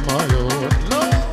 مايو لا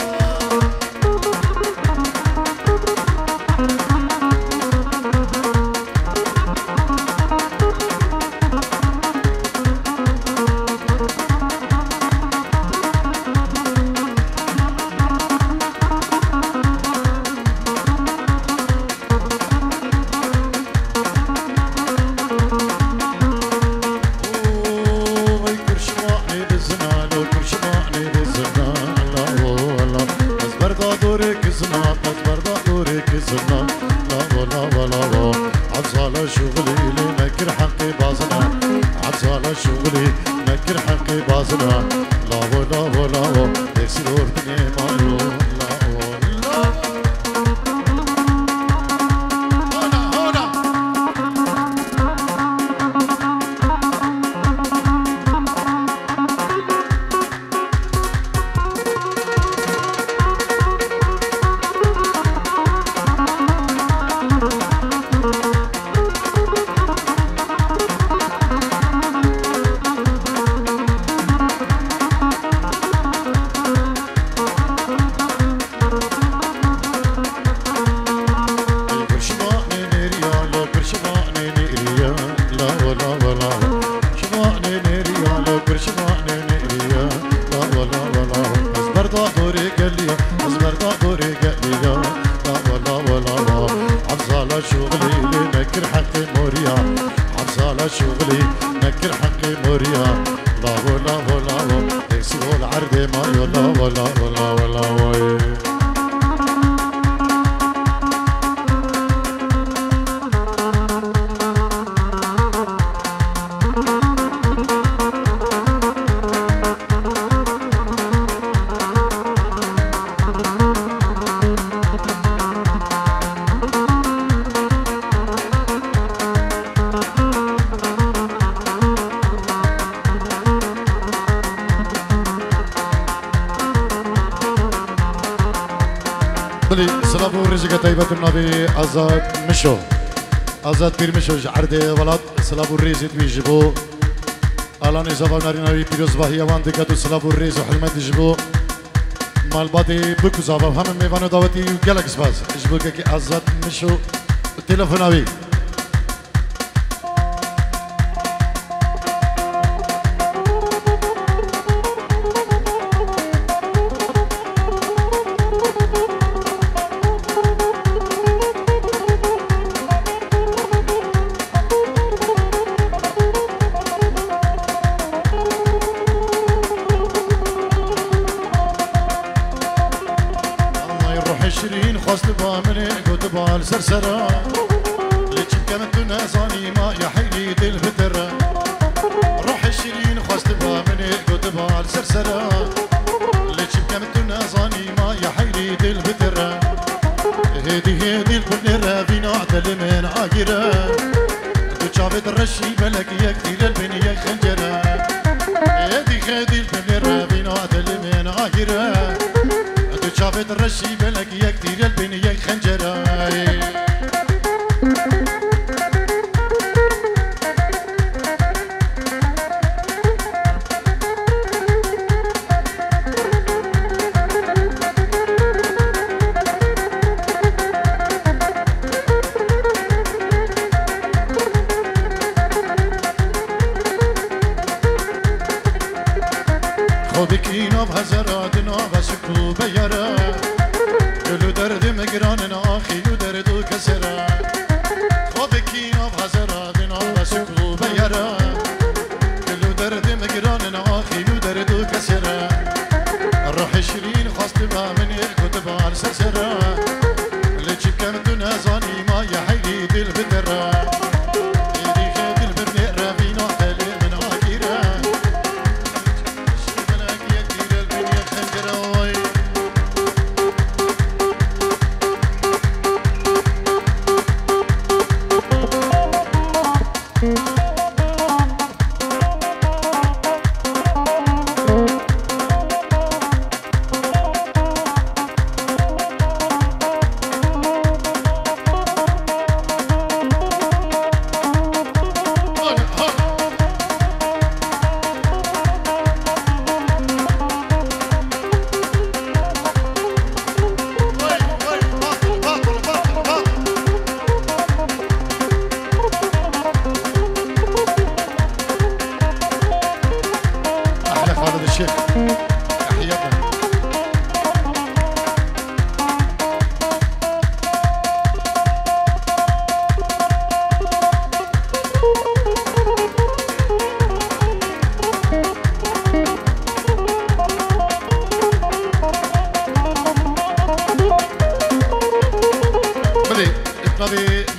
آزاد مشو آزاد پیر مشو جعرده ولاد سلاب الرئیس تویجبو الان زبان ناری پیروز باهی وان دکت و سلاب الرئیس و حلمت جبو مالباتی بکو زبان همه میوان دعوتی و گلکس باز جبو که آزاد مشو تلفناوی سرسرة ليش كانت نازاني ما يا حيلي دل فترة روح الشيرين خواست بامني قدبال سرسرة ليش كانت نازاني ما يا حيلي دل فترة هدي البنرة بينا عدل من عاقرة تشابت الرشي بلك يا كتير البني يا خنجرة هدي البنرة بينا عدل من عاقرة تشابت الرشي بلك يا كتير البني يا خنجرة خودكينا بهزراتنا بسكو بيرا كلو درد مقراننا آخي ودرد كسرا خودكينا بهزراتنا بسكو بيرا كلو درد مقراننا آخي ودرد كسرا الروح الشرين خاص تبقى من يكتب على السرسرة اللي تشكمت نازاني ما يحيلي دل بدرا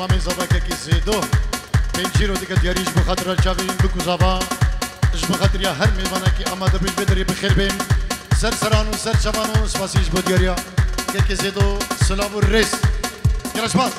مامي زباكا كي زيدو بنجيرو ديك دياريش بخاطر الجافين بكوزابا اش بخاطر يا هرمي باناكي اما دبل بدري بخير بين سر سرانو سر شبانو سباسيش بو دياريا كي زيدو سلام الريس يلا شباب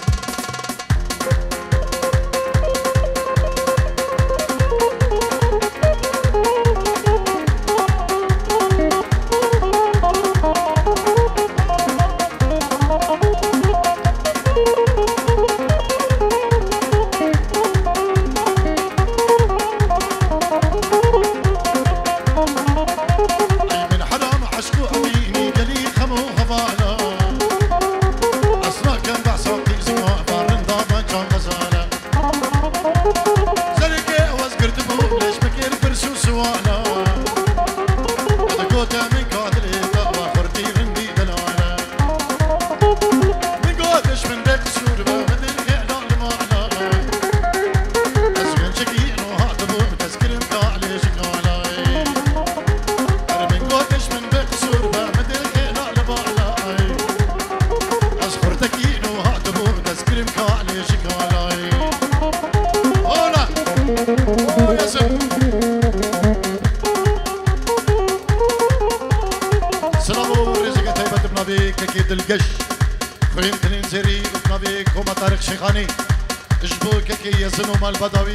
البدوي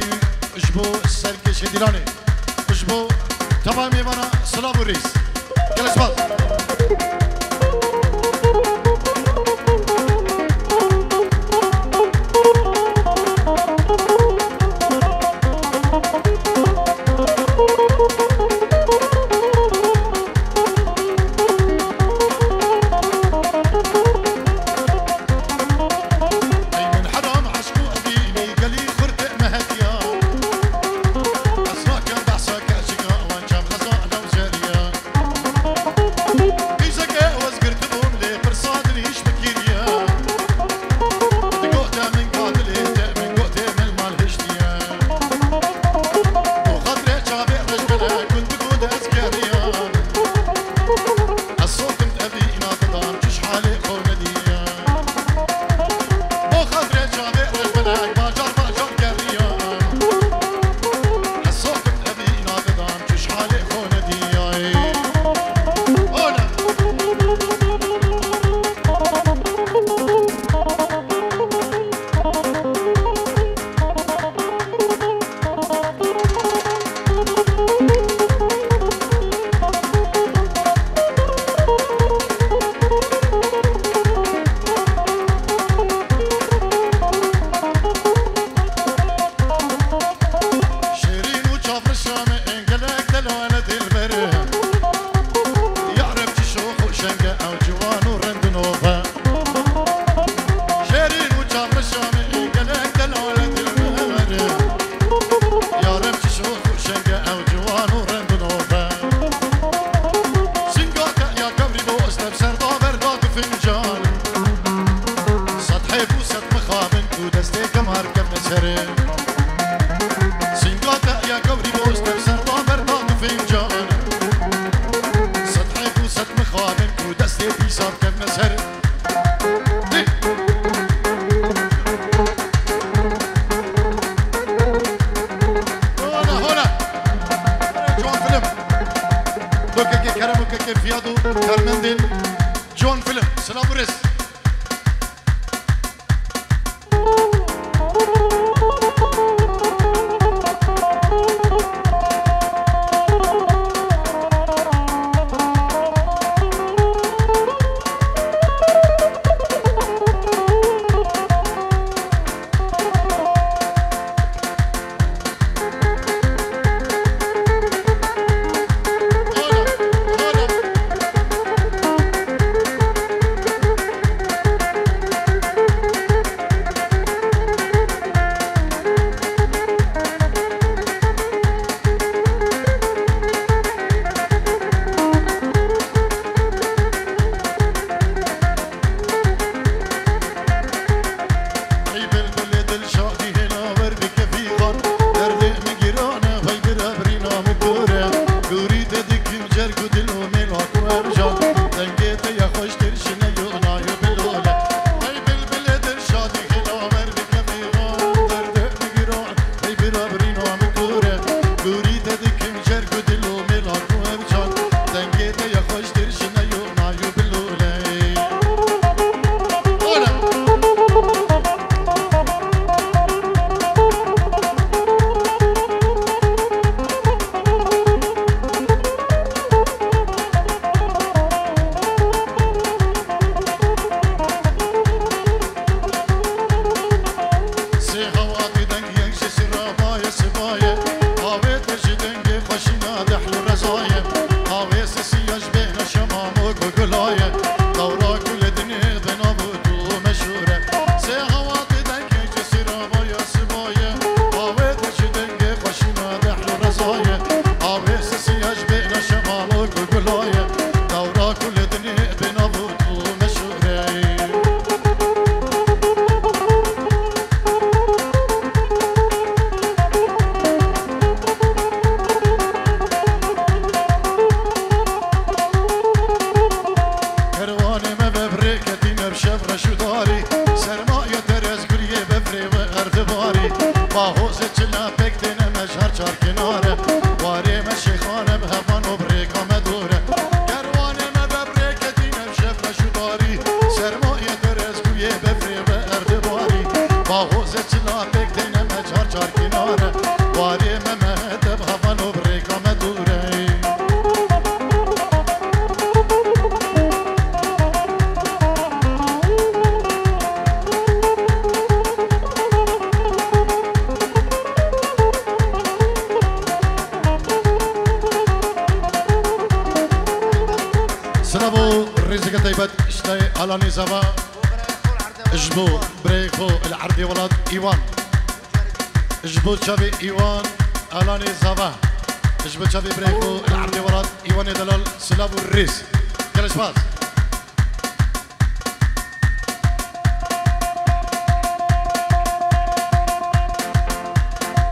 اشبو السركش ديراني اشبو تمام يمانا سلام الرئيس يلا شباب جون فيلم سلام الرئيس چلا بکتن مجهر چار کناره واره مشی خانم همان و بریکا مدوره گروانه مببریک دینم شفر شداری سرمایه درست گویه بفری به اردباری با حوز چلا بکتن مجهر چار کناره واره ممهدب همان و بریکا مدوره سلامو رزق طيبت اشتاي على زبا اجبو بريكو العردي ولاد ايوان اجبو شابي ايوان على زبا اجبو شابي بريكو العردي ولاد ايوان دلال سلامو الريس كلاش باز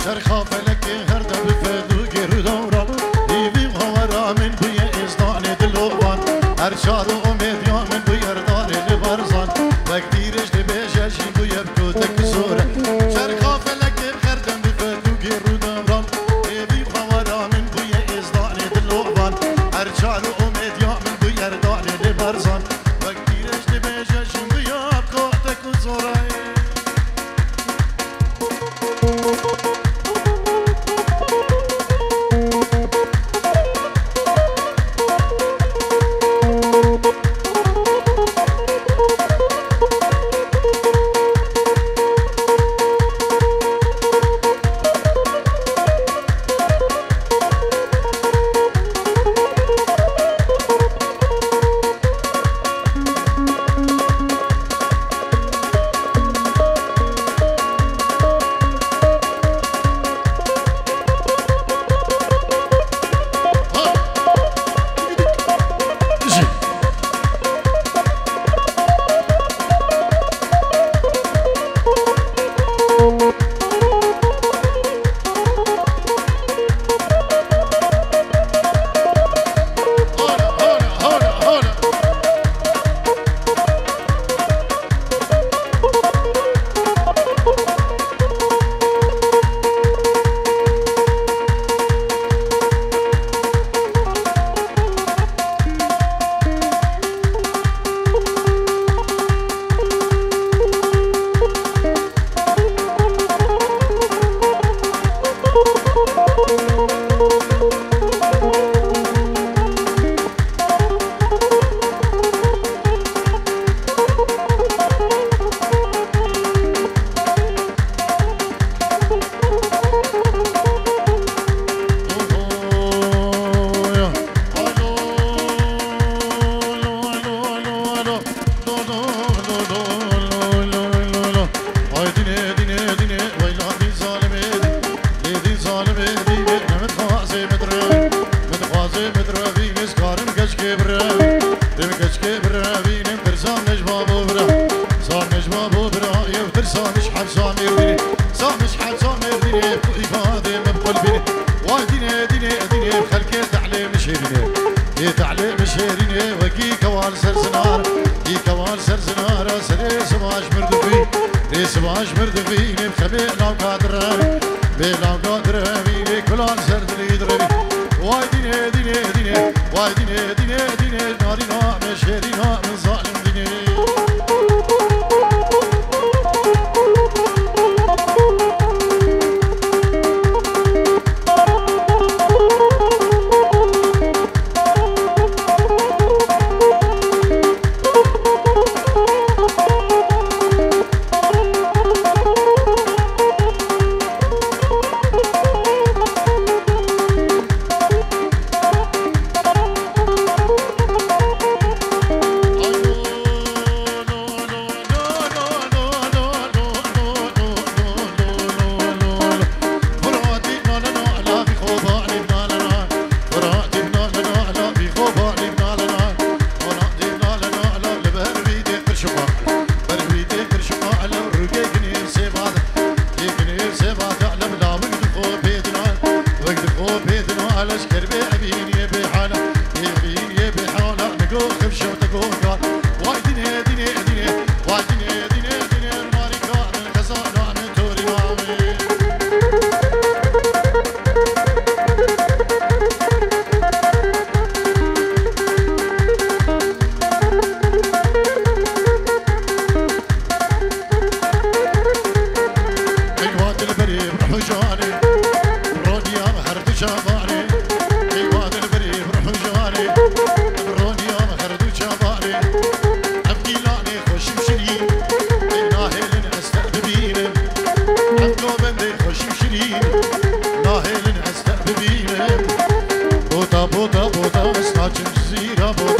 شرخا فلك هردا بفدو غير دورا يبي غورا من بيه ازداني دلوان ارشاد امید یا من بیردان لبرزان وقتیرش دبیجش این بیبکو تکسوره شرخا فلک بخردم بفدو گیرو دوران ایبی خوارا من بی ازدان دلوان ارشاد امید یا من بیردان لبرزان وقتیرش دبیجش این بیبکو تکسوره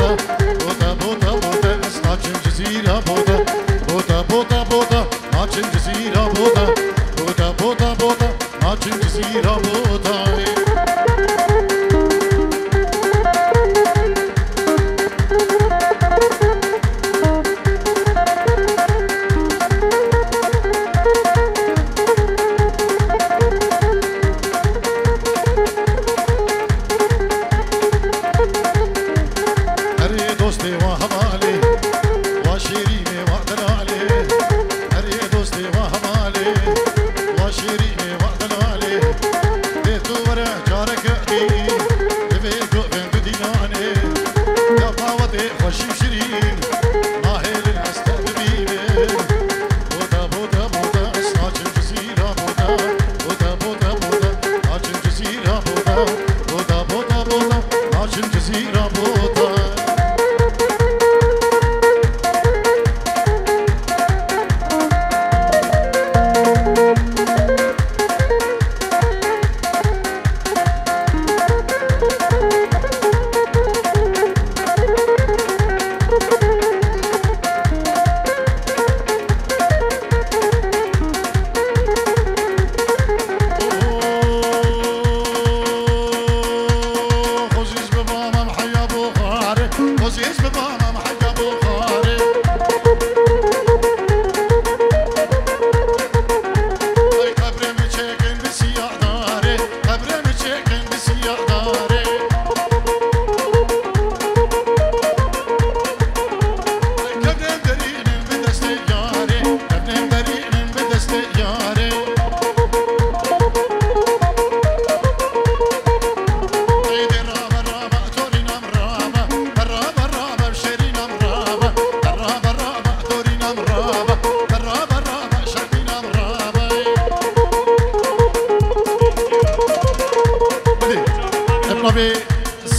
بودا بودا بودا بودا ناچن جزيرة بودا بودا بودا بودا ناچن جزيرة بودا بودا بودا بودا ناچن جزيرة بودا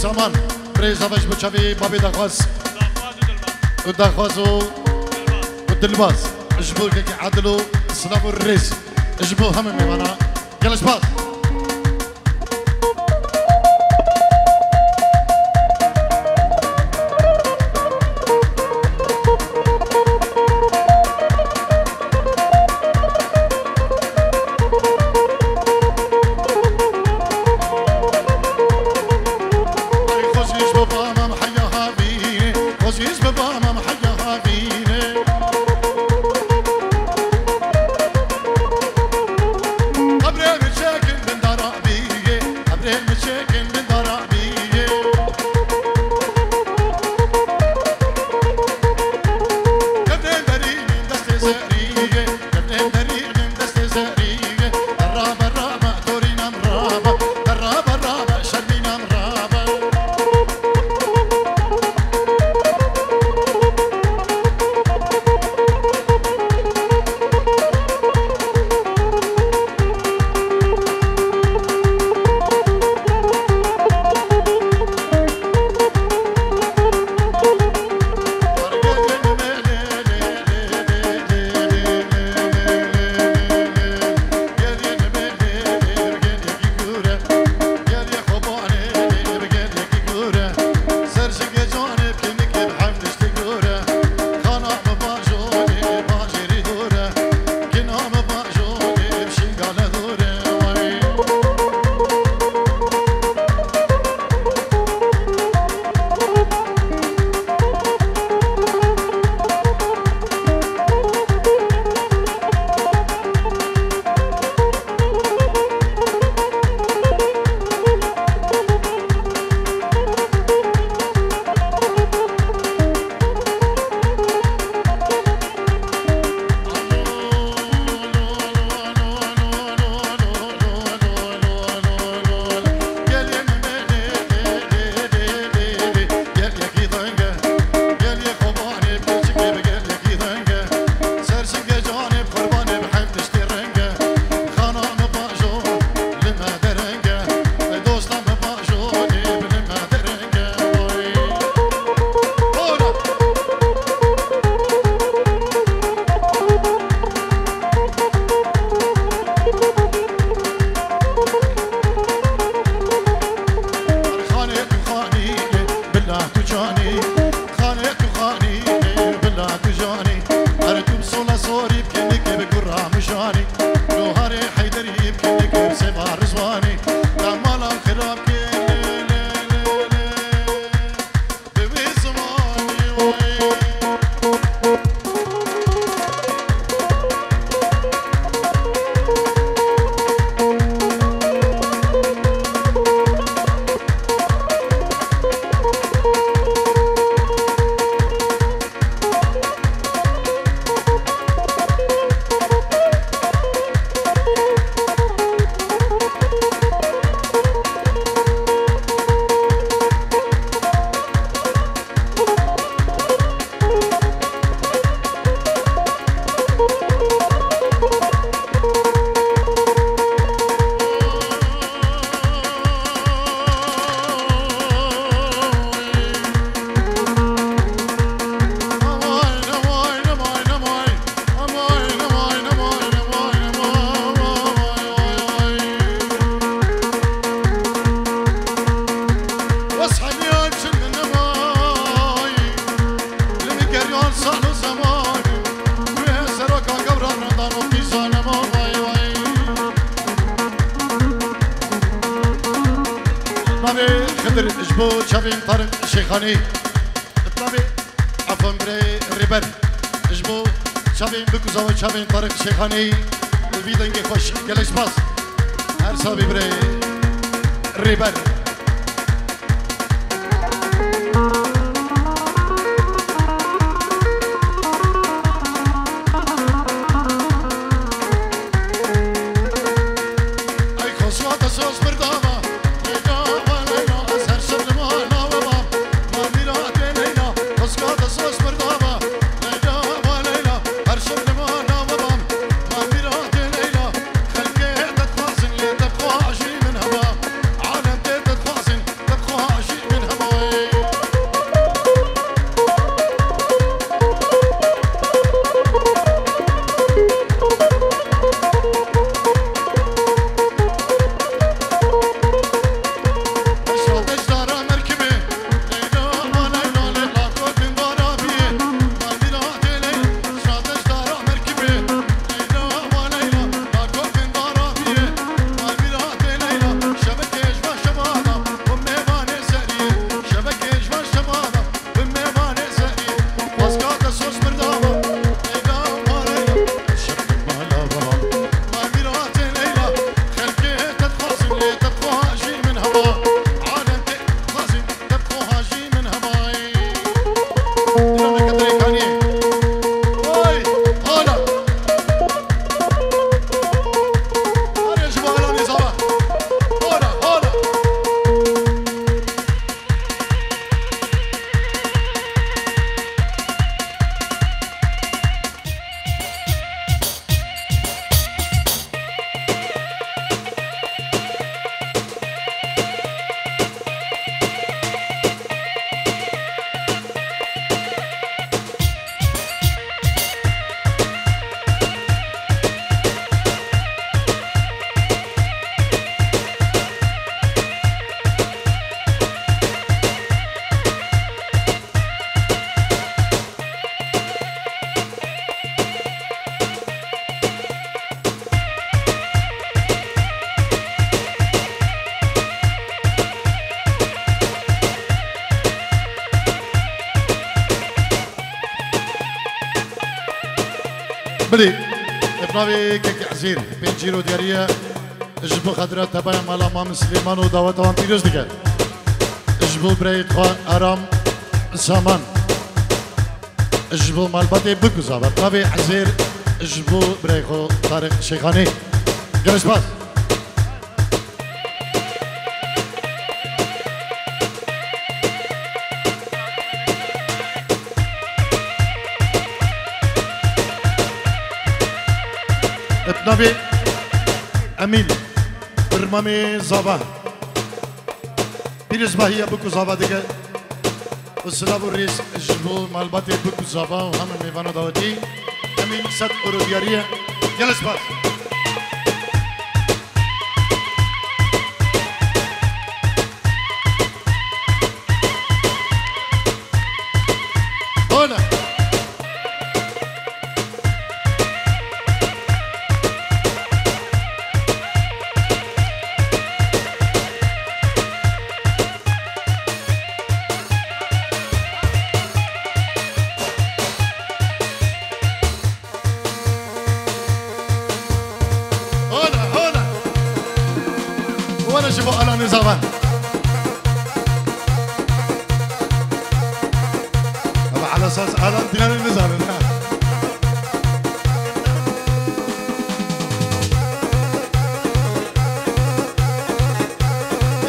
السامان بريزا باش بتشافي بابي داخواز وداخوازو والدلباز جبوا لك يعدلوا سلامو الريس جبوا هممي معنا يلا شباب هر سال و زمانی روی سراکا گوران ردان و پیزانم و وای وای نبی خدر اجبو چوین طارق شیخانی نبی عفوا برای ریبر اجبو چوین بکوزا و چوین طارق شیخانی ویدنگی خوش گلش باز هر سابی برای ریبر بلي ابنابي كيك عزير بين جيرو ديارية اجبو خضرات تبايا مالا مام سليمان و دعوتوان بيروز ديگه اجبو بريد خواه ارام سامان اجبو مالباتي بكوزا ابنابي عزير اجبو بريد خواه طارق شيخاني جلس باز ابنابي امين برمامي زابا بيرز باهية بكو زابا ديگه والسلام الرئيس جبو مالباتي بكو زابا وهم ميفانو داوتي امين ست اوروبيارية جلس باز هنا شوفوا على نظامه على اساس على ديال النظام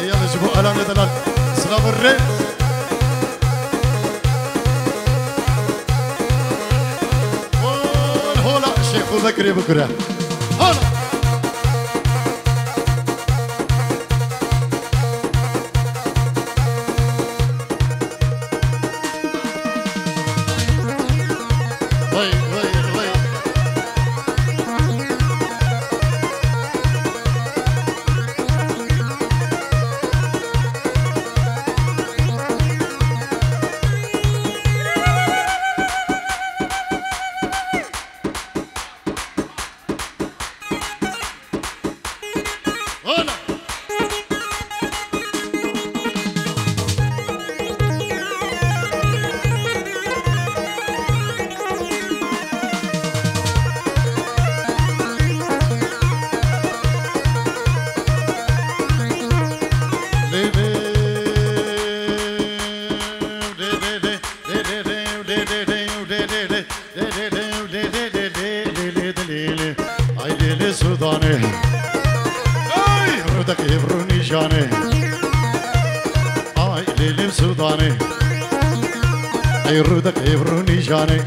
يلا شوفوا على نظام سلام الرئيس هولا الشيخ ذكري بكره هولا نيشاني اي ليلي بسوداني اي رودك يبرو نيشاني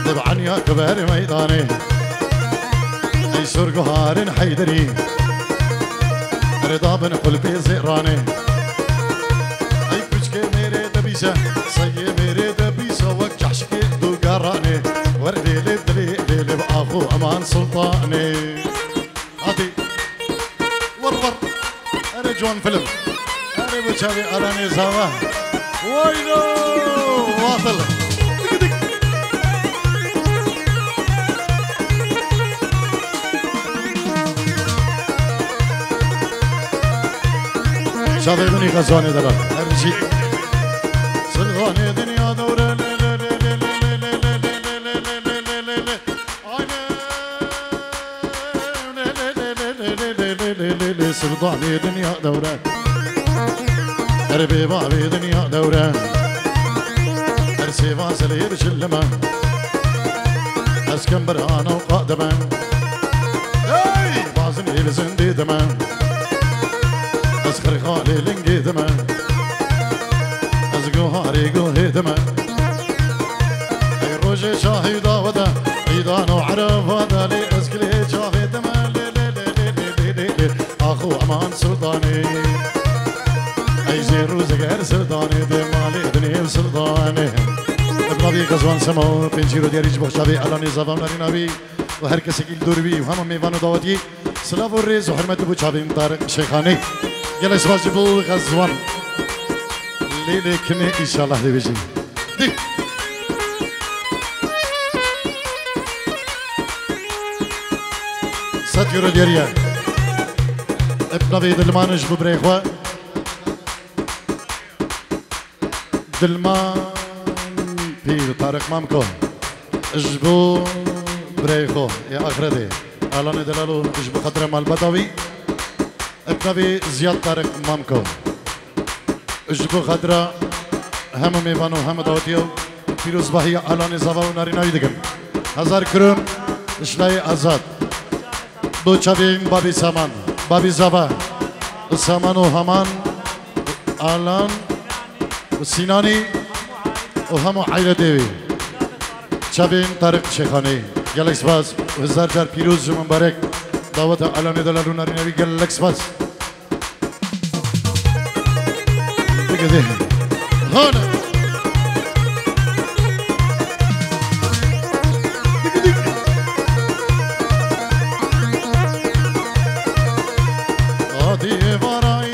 دبعن يا كبار ميداني اي سرق هارن حيدري رضا بن قلبي زيراني اي كشكي ميري دبيسه صي ميري دبيسه وجحشكي دو قراني وردي لدلي ليلي باخو امان سلطاني هاتي ورور انا جوان فيلم انا بشابي اراني سوا وينو واصل شافي بني غزواني دلال هرجي سلغاني دنيا دورة سلطاني دنيا دورة اربي بابي دنيا دورة ارسي فاسلي بشلمة اسكن برهانة وقادمة بازني بزندي دمة اسخر خالي لنجي دمه ازقو هاري قو هيدمه اي روجي شاهي داوده ايدان وعرف هذا لي اسكلي شاهي دمه لي لي لي لي لي لي اخو امان سلطاني اي زيرو زقر سلطاني دي مالي دنيا سلطاني ابنابي قزوان سمو بنجيرو دياريج بخشابي علاني زفام لاري نبي وهر کسی که دور بی و همه میوان و دعوتی سلاف و ریز و حرمت بو چابیم طارق شیخانی گل اسواج بو غزوان لیلی کنی ایشالله دی بجی دی ست یورو دیریه ابن بی دلمانش بو بریخوا دلمان پیر طارق مامکو اجبو بريخو يا اخردي الان دلالو ايش بخاطر مال بدوي ابنبي زياد طارق مامكو ايش بخاطر هم ميوانو هم داوتيو فيروز باهي الان زاو ناريناوي دگن هزار كرم اشلاي آزاد دو چابين بابي سامان بابي زاوا سامانو همان الان سيناني وهم عائله ديوي چابين طارق شيخاني گلکس باز هزار جار پیروز جو مبارک دعوت علامه دلالو نارینوی گلکس باز بگذی هانا آدی وارای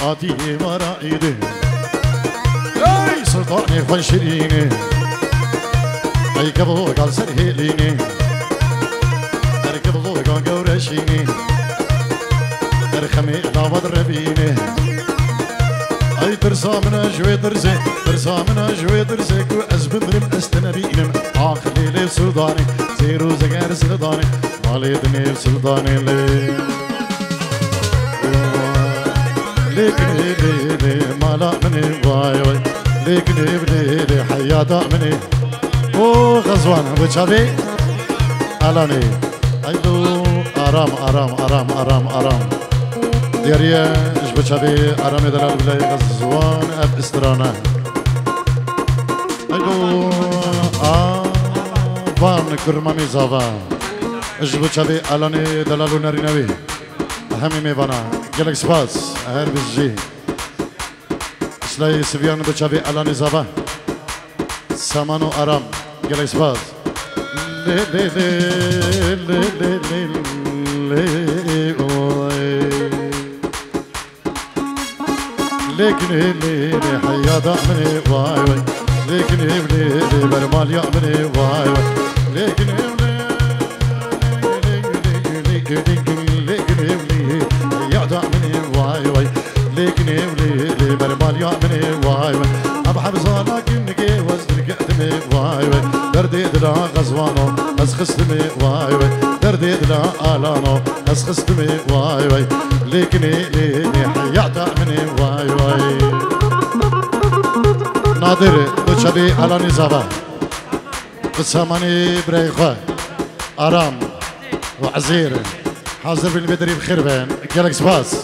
آدی مرایده ای سلطانی خوان شیرینه ای کبو گال سر هیلینه در کبو گان گورشینه در خمی داود ربینه ای ترسا من جوی درزه ترسا من جوی درزه کو از بمرم استنبینم آخلیل سلطانی زیرو زگر سلطانی والدنی سلطانی لی ليكني لي مالا مني واي واي ليكني لي حياتا مني او غزوان بشابي علاني ايدو ارام ارام ارام ارام ارام دياريا اش بشابي ارام دلال بلاي غزوان اب استرانا ايدو فان كرمامي زافا اش بشابي علاني دلالو نارينوي همي ميوانا گلک سپاس هر بجی اسلای سویان بچابی الان زبا سامانو آرام گلک سپاس لی لی لی لی لی لی لیکنی لی حیاتا منی وای وای لیکنی لی برمالیا منی وای وای لیکنی ليكني ولي برمال يأمني واي واي أبحر زانك إنكي وزن قدمي واي واي دردي دلا غزوانو أسخستمي واي واي دردي دلا آلانو أسخستمي واي واي ليكني ليني حياتا مني واي واي نادر شبي على نزابة بساماني بريخوة آرام وعزير حاضر بالبدري بخربان جالكس باس